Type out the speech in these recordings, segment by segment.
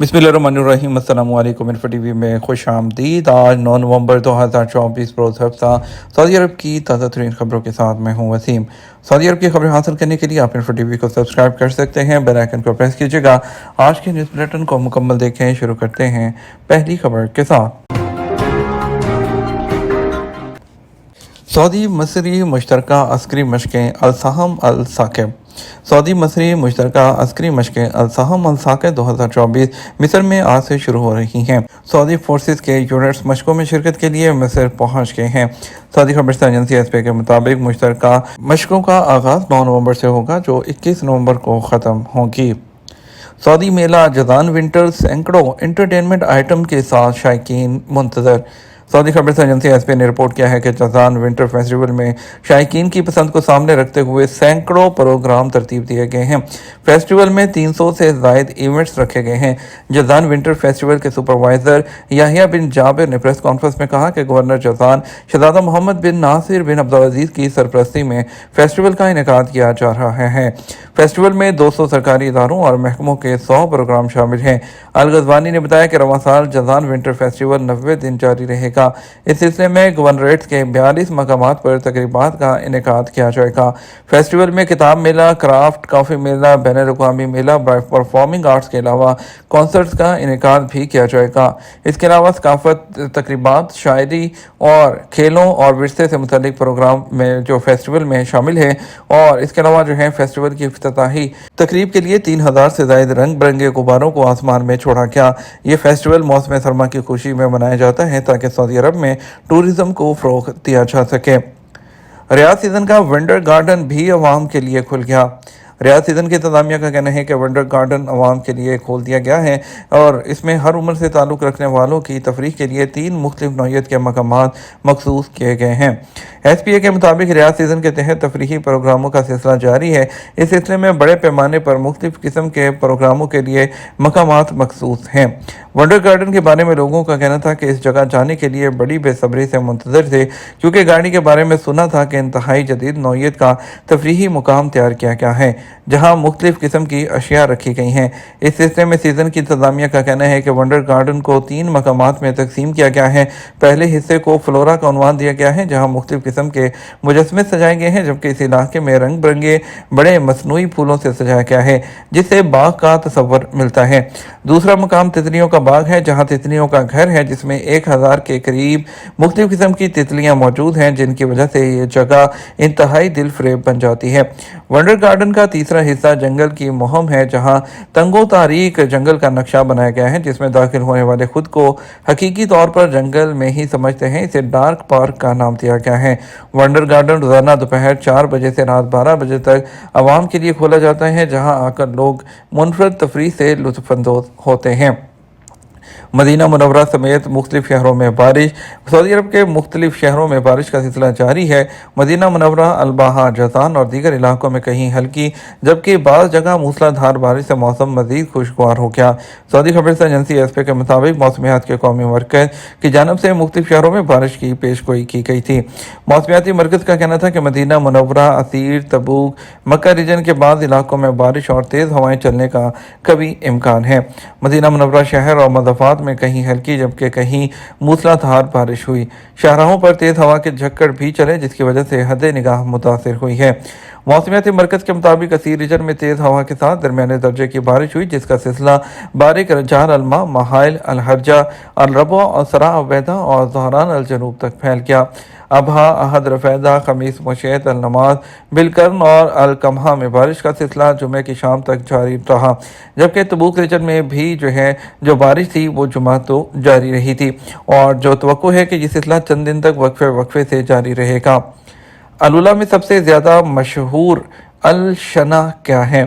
बिस्मिल्लाहिर्रहमानिर्रहीम। अस्सलामु अलैकुम। इन्फो टीवी में खुश आमदीद। आज 9 नवंबर 2024 रोज़ हफ्ता सऊदी अरब की ताज़ा तरीन खबरों के साथ मैं हूँ वसीम। सऊदी अरब की खबरें हासिल करने के लिए आप इन्फो टीवी को सब्सक्राइब कर सकते हैं, बेल आइकन को प्रेस कीजिएगा। आज के न्यूज़ बुलेटिन को मुकम्मल देखें। शुरू करते हैं पहली खबर के साथ। सऊदी मसरी मुश्तरका अस्करी मशक़ें अल-सहम अल-साकिब। सऊदी मसरी मुश्तरका अस्करी मशक़ें अल-सहम अल-साकिब 2024 मिस्र में आज से शुरू हो रही हैं। सऊदी फोर्सेस के यूनिट्स मशकों में शिरकत के लिए मिस्र पहुंच गए हैं। सऊदी खबरसार एजेंसी एसपी के मुताबिक मुश्तरका मशकों का आगाज़ 9 नवंबर से होगा, जो 21 नवंबर को ख़त्म होगी। सऊदी मेला जज़ान विंटर सैकड़ों एंटरटेनमेंट आइटम के साथ शायकीन मुंतज़र। सऊदी खबरसार एजेंसी एसपी ने रिपोर्ट किया है कि जज़ान विंटर फेस्टिवल में शायकीन की पसंद को सामने रखते हुए सैकड़ों प्रोग्राम तरतीब दिए गए हैं। फेस्टिवल में 300 से ज़ायद इवेंट्स रखे गए हैं। जज़ान विंटर फेस्टिवल के सुपरवाइज़र याहिया बिन जाबिर ने प्रेस कॉन्फ्रेंस में कहा कि गवर्नर जज़ान शहज़ादा मोहम्मद बिन नासिर बिन अब्दुल अजीज़ की सरपरस्ती में फेस्टिवल का इनेकाद किया जा रहा है। फेस्टिवल में 200 सरकारी इदारों और महकमों के 100 प्रोग्राम शामिल हैं। अल-गज़वानी ने बताया कि रवां साल जज़ान विंटर फेस्टिवल 90 दिन जारी रहेगा। इस सिलसिले में गवर्नरेट्स के 42 मकामात पर तकरीबात का इनेकाद किया जाएगा। फेस्टिवल में किताब मेला, क्राफ्ट, कॉफ़ी मेला, बैनुल-अक़वामी मेला, परफॉर्मिंग आर्ट्स के अलावा कॉन्सर्ट्स का इनेकाद भी किया जाएगा। इसके अलावा सकाफत तकरीबात, शायरी और खेलों और विरसे से मुतल्लिक प्रोग्राम में जो फेस्टिवल में शामिल है। और इसके अलावा जो है फेस्टिवल की इफ्तिताही तकरीब के लिए 3000 से ज़ायद रंग बिरंगे गुब्बारों को आसमान में छोड़ा गया। ये फेस्टिवल मौसम सरमा की खुशी में मनाया जाता है ताकि सऊदी अरब में टूरिज्म को फ़रोग़ दिया जा सके। रियाद सीज़न का वंडर गार्डन भी अवाम के लिए खुल गया। रियाद सीज़न की इंतज़ामिया का कहना है कि वंडर गार्डन अवाम के लिए खोल दिया गया है और इसमें हर उम्र से ताल्लुक़ रखने वालों की तफरीह के लिए 3 मुख्तलिफ नौइयत के मकामात मखसूस किए गए हैं। SPA के मुताबिक रियाद सीज़न के तहत तफरीही प्रोग्रामों का सिलसिला जारी है। इस सिलसिले में बड़े पैमाने पर मुख्तलिफ किस्म के प्रोग्रामों के लिए मकामात मखसूस हैं। वंडर गार्डन के बारे में लोगों का कहना था कि इस जगह जाने के लिए बड़ी बेसब्री से मुंतज़र थे, क्योंकि गाड़ी के बारे में सुना था कि इंतहाई जदीद नौइयत का तफरीही मुकाम तैयार किया गया है, जहाँ मुख्तलिफ किस्म की अशिया रखी गई हैं। इस सिलसिले में सीज़न की इंतज़ामिया का कहना है कि वंडर गार्डन को 3 मकामात में तकसीम किया गया है। पहले हिस्से को फ्लोरा का उन्वान दिया गया है, जहाँ मुख्तलिफ किस्म के मुजस्समे सजाए गए हैं, जबकि इस इलाके में रंग बिरंगे बड़े मसनूई फूलों से सजाया गया है, जिससे बाग का तस्वर मिलता है। दूसरा मकाम तितलियों का बाग है, जहाँ तितलियों का घर है, जिसमें 1000 के करीब मुख्तलिफ किस्म की तितलियाँ मौजूद हैं, जिनकी वजह से ये जगह इंतहाई दिल फरेब बन जाती है। वंडर गार्डन का तीसरा हिस्सा जंगल की मुहिम है, जहाँ तंगो तारीख जंगल का नक्शा बनाया गया है, जिसमें दाखिल होने वाले खुद को हकीकी तौर पर जंगल में ही समझते हैं। इसे डार्क पार्क का नाम दिया गया है। वंडर गार्डन रोजाना दोपहर 4 बजे से रात 12 बजे तक आवाम के लिए खोला जाता है, जहां आकर लोग मुनफरद तफरीह से लुत्फ़अंदोज़ होते हैं। मदीना मुनव्वरा समेत मुख्तलिफ शहरों में बारिश। सऊदी अरब के मुख्तलिफ शहरों में बारिश का सिलसिला जारी है। मदीना मुनव्वरा, अल-बहा, जज़ान और दीगर इलाकों में कहीं हल्की जबकि बाज़ जगह मूसलाधार बारिश से मौसम मज़ीद खुशगवार हो गया। सऊदी खबरसार एजेंसी एसपी के मुताबिक मौसमियात के कौमी मरकज़ की जानिब से मुख्तलिफ शहरों में बारिश की पेशगोई की गई थी। मौसमियाती मरकज़ का कहना था कि मदीना मुनव्वरा, असीर, तबूक, मक्का रीजन के बाद इलाकों में बारिश और तेज़ हवाएं चलने का कभी इम्कान है। मदीना मुनव्वरा शहर और मज़ाफ़ात में कहीं हल्की जबकि कहीं मूसलाधार बारिश हुई। शाहराहों पर तेज़ हवा के झक्कड़ भी चले, जिसकी वजह से हद निगाह मुतासिर हुई है। मौसमियाती मरकज़ के मुताबिक असीर रीजन में तेज़ हवा के साथ दरमियाने दर्जे की बारिश हुई, जिसका सिलसिला बारिक, रजाल अलमा, महाइल, अलहरजा, अलरबा और सरा अवैदा और ज़हरान अलजनूब तक फैल गया। अबहा, अहद, रफैदा, खमीस, मुशैत, अलनमाज, बिलकर्न और अलकमहा में बारिश का सिलसिला जुमे की शाम तक जारी रहा, जबकि तबूक रीजन में भी जो बारिश थी वो जुमा तो जारी रही थी और जो तवक्को है कि ये सिलसिला चंद दिन तक वक्फे से जारी रहेगा। अलुला में सबसे ज़्यादा मशहूर अल-शना क्या है?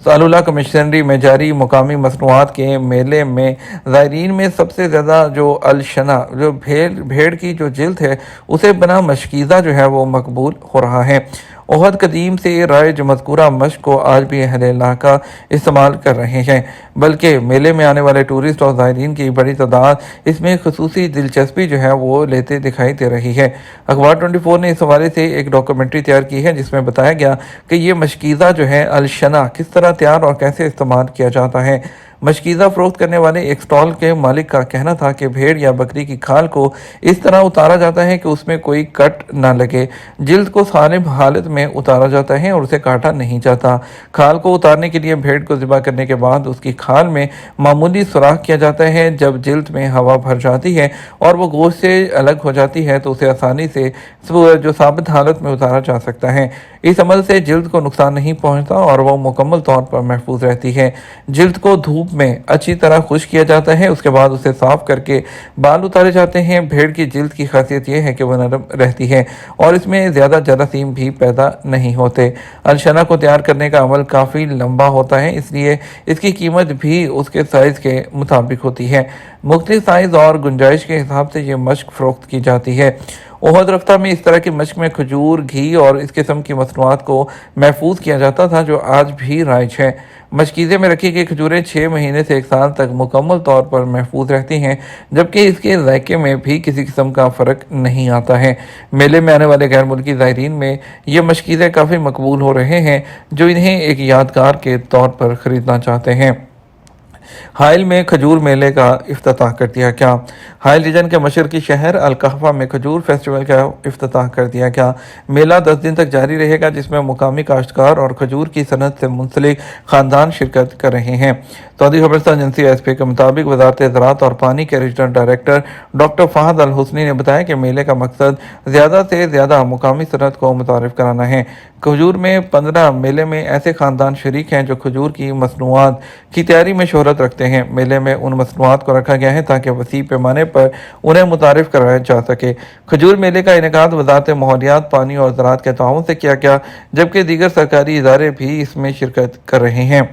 सालुला कमिश्नरी में जारी मुकामी मसनूआत के मेले में ज़ायरीन में सबसे ज़्यादा जो अल-शना जो भेड़ की जो जिल्द है उसे बना मशकीज़ा जो है वो मकबूल हो रहा है। ओहद कदीम से राइज मज़कूरा मश्क को आज भी अहले इलाका इस्तेमाल कर रहे हैं, बल्कि मेले में आने वाले टूरिस्ट और ज़ायरीन की बड़ी तादाद इसमें खुसूसी दिलचस्पी जो है वो लेते दिखाई दे रही है। अखबार 24 ने इस हवाले से एक डॉक्यूमेंट्री तैयार की है, जिसमें बताया गया कि ये मशकीज़ा जो है अल-शना किस तरह तैयार और कैसे इस्तेमाल किया जाता है। मशकीज़ा फ़रोख्त करने वाले एक स्टॉल के मालिक का कहना था कि भेड़ या बकरी की खाल को इस तरह उतारा जाता है कि उसमें कोई कट ना लगे। जिल्द को सालिम हालत में उतारा जाता है और उसे काटा नहीं जाता। खाल को उतारने के लिए भेड़ को ज़िबा करने के बाद उसकी खाल में मामूली सुराख किया जाता है। जब जिल्द में हवा भर जाती है और वो गोश्त से अलग हो जाती है तो उसे आसानी से जो साबित हालत में उतारा जा सकता है। इस अमल से जिल्द को नुकसान नहीं पहुंचता और वो मुकम्मल तौर पर महफूज रहती है। जिल्द को धूप में अच्छी तरह खुश्क किया जाता है, उसके बाद उसे साफ करके बाल उतारे जाते हैं। भेड़ की जिल्द की खासियत यह है कि वह नरम रहती है और इसमें ज़्यादा जरासीम भी पैदा नहीं होते। अलशना को तैयार करने का अमल काफ़ी लंबा होता है, इसलिए इसकी कीमत भी उसके साइज़ के मुताबिक होती है। मुख्तलिफ साइज़ और गुंजाइश के हिसाब से ये मश्क फ़रोख्त की जाती है। ओहद रफ्ता में इस तरह की मश्क में खजूर, घी और इस किस्म की मसनूआत को महफूज किया जाता था जो आज भी राइज है। मशकीज़े में रखी गई खजूरें 6 महीने से 1 साल तक मुकम्मल तौर पर महफूज रहती हैं, जबकि इसके जायके में भी किसी किस्म का फ़र्क नहीं आता है। मेले में आने वाले गैर मुल्की ज़ायरीन में ये मशकीज़े काफ़ी मकबूल हो रहे हैं जो इन्हें एक यादगार के तौर पर ख़रीदना चाहते हैं। हाइल में खजूर मेले का इफ्तिताह कर दिया गया। हाइल रीजन के मशरकी शहर अलकहफा में खजूर फेस्टिवल का इफ्तिताह कर दिया गया। मेला 10 दिन तक जारी रहेगा, जिसमें मुकामी काश्तकार और खजूर की सनत से मुंसलिक ख़ानदान शिरकत कर रहे हैं। सऊदी खबरस्तान एजेंसी एसपी के मुताबिक वज़ारत ज़राअत और पानी के रीजनल डायरेक्टर डॉक्टर फ़हद अल हुसनी ने बताया कि मेले का मकसद ज़्यादा से ज़्यादा मुकामी सनत को मुतारिफ कराना है। खजूर में 15 मेले में ऐसे ख़ानदान शरीक हैं जो खजूर की मसनूआत की तैयारी में शोहरत रखते हैं। मेले में उन मसनूआत को रखा गया है ताकि वसी पैमाने पर उन्हें मुतारिफ कराया जा सके। खजूर मेले का इनेकाद वज़ारत माहौलियात, पानी और ज़राअत के ताउन से किया गया, जबकि दीगर सरकारी इदारे भी इसमें शिरकत कर रहे हैं।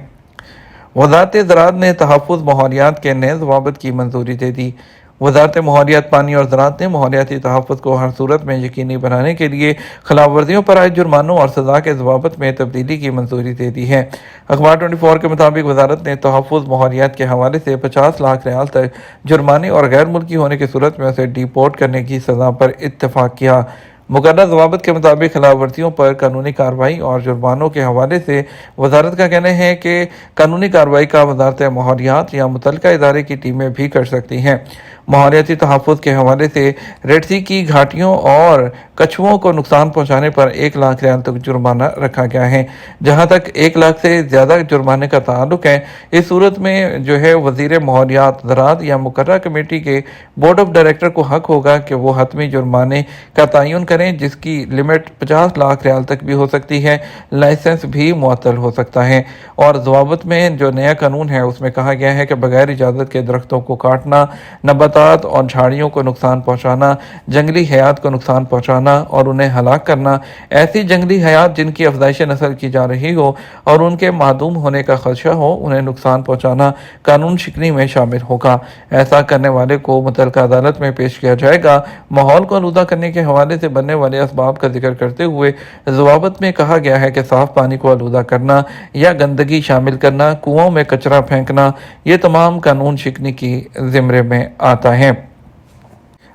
वज़ारत ज़राअत ने तहफ़्फ़ुज़ माहौलियात के नए ज़वाबित की मंजूरी दे दी। वज़ारत माहौलियात, पानी और ज़राअत ने माहौलियाती तहफ़्फ़ुज़ को हर सूरत में यकीनी बनाने के लिए खिलाफ वर्जियों पर आए जुर्मानों और सज़ा के ज़वाबित में तब्दीली की मंजूरी दे दी है। अखबार 24 के मुताबिक वज़ारत ने तहफ़्फ़ुज़ माहौलियात के हवाले से 50 लाख रियाल तक जुर्माने और गैर मुल्की होने की सूरत में उसे डिपोर्ट करने की सज़ा पर इत्तफ़ाक़ किया। मुकर्रर ज़वाबित के मुताबिक खिलाफ वर्जियों पर कानूनी कार्रवाई और जुर्मानों के हवाले से वज़ारत का कहना है कि कानूनी कार्रवाई का वज़ारत माहौलियात या मुतल्लिका इदारे की टीमें भी कर सकती हैं। माहौलियाती तहफ़्फ़ुज़ के हवाले से रेड सी की घाटियों और कछुओं को नुकसान पहुँचाने पर 1 लाख रियाल तक जुर्माना रखा गया है। जहाँ तक 1 लाख से ज़्यादा जुर्माने का ताल्लुक है, इस सूरत में जो है वज़ीर माहौलियात, ज़राअत या मुकर्रर कमेटी के बोर्ड ऑफ डायरेक्टर को हक होगा कि वो हतमी जुर्माने का तयन करें, जिसकी लिमिट 50 लाख रियाल तक भी हो सकती है। लाइसेंस भी मुअत्तल हो सकता है। और ज़वाबित में जो नया कानून है उसमें कहा गया है कि बगैर इजाज़त के दरख्तों को काटना, नबातात और झाड़ियों को नुकसान पहुँचाना, जंगली हयात को नुकसान पहुँचाना और उन्हें हलाक करना, ऐसी जंगली हयात जिनकी अफजाइश नस्ल की जा रही हो और उनके मादूम होने का खदशा हो, उन्हें नुकसान पहुँचाना कानून शिकनी में शामिल होगा। ऐसा करने वाले को मुतल्लिका अदालत में पेश किया जाएगा। माहौल को आलूदा करने के हवाले से बनने वाले असबाब का जिक्र करते हुए ज़वाबित में कहा गया है कि साफ पानी को आलूदा करना या गंदगी शामिल करना, कुओं में कचरा फेंकना, ये तमाम कानून शिकनी की ज़िम्मे में आता है।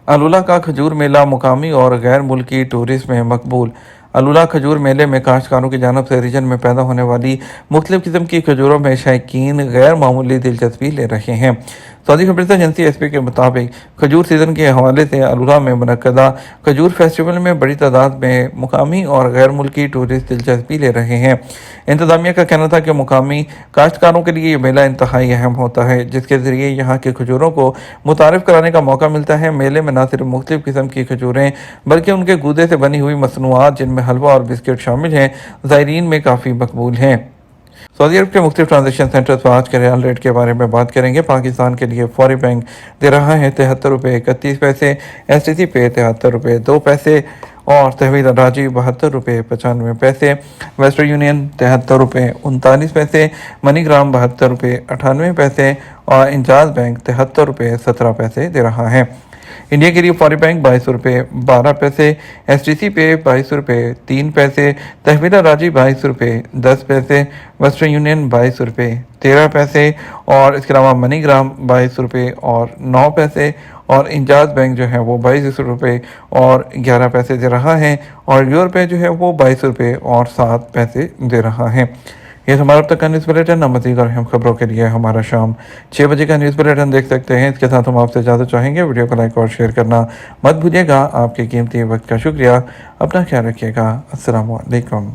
अलुला का खजूर मेला मुकामी और गैर मुल्की टूरिस्ट में मकबूल। अलुला खजूर मेले में काश्तकारों की जानब से रीजन में पैदा होने वाली मुख्तलिफ किस्म की खजूरों में शौकीन गैर मामूली दिलचस्पी ले रहे हैं। सऊदी खबरस्तान एजेंसी एसपी के मुताबिक खजूर सीज़न के हवाले से अलुला में मुनक्कदा खजूर फेस्टिवल में बड़ी तादाद में मुकामी और गैर मुल्की टूरिस्ट दिलचस्पी ले रहे हैं। इंतज़ामिया का कहना था कि मुकामी काश्तकारों के लिए ये मेला इंतहाई अहम होता है, जिसके ज़रिए यहाँ के खजूरों को मुतारिफ कराने का मौका मिलता है। मेले में न सिर्फ मुख्तलिफ किस्म की खजूरें बल्कि उनके गूदे से बनी हुई मसनूआत जिनमें हलवा और बिस्किट शामिल हैं, ज़ायरीन में काफ़ी मकबूल हैं। सऊदी अरब के मुख्तलिफ ट्रांजेक्शन सेंटर्स पर आज के रियाल रेट के बारे में बात करेंगे। पाकिस्तान के लिए फौरी बैंक दे रहा है 73 रुपये 31 पैसे, STC पे 73 रुपये 2 पैसे और तहवील राजी 72 रुपये 95 पैसे, वेस्टर्न यूनियन 73 रुपये 39 पैसे, मनीग्राम 72 रुपये 98 पैसे और इंजाज बैंक 73 रुपये 17 पैसे दे रहा है। इंडिया के लिए फौरी बैंक 22 रुपये 12 पैसे, STC पे 22 रुपये 3 पैसे, तहवीला राजी 22 रुपये 10 पैसे, वेस्टर्न यूनियन 22 रुपये 13 पैसे और इसके अलावा मनीग्राम 22 रुपये और 9 पैसे और इंजाज बैंक जो है वो 22 रुपये और 11 पैसे दे रहा है और यूरो पे जो है वो 22 रुपये और 7 पैसे दे रहा है। یہ ہمارا اب تک کا نیوز بلیٹن، مزید اور اہم خبروں کے لیے ہمارا شام 6 بجے کا نیوز بلیٹن دیکھ سکتے ہیں۔ اس کے ساتھ ہم آپ سے اجازت چاہیں گے، ویڈیو کو لائک اور شیئر کرنا مت بھولیے گا۔ آپ کے قیمتی وقت کا شکریہ، اپنا خیال رکھیے گا۔ السلام علیکم۔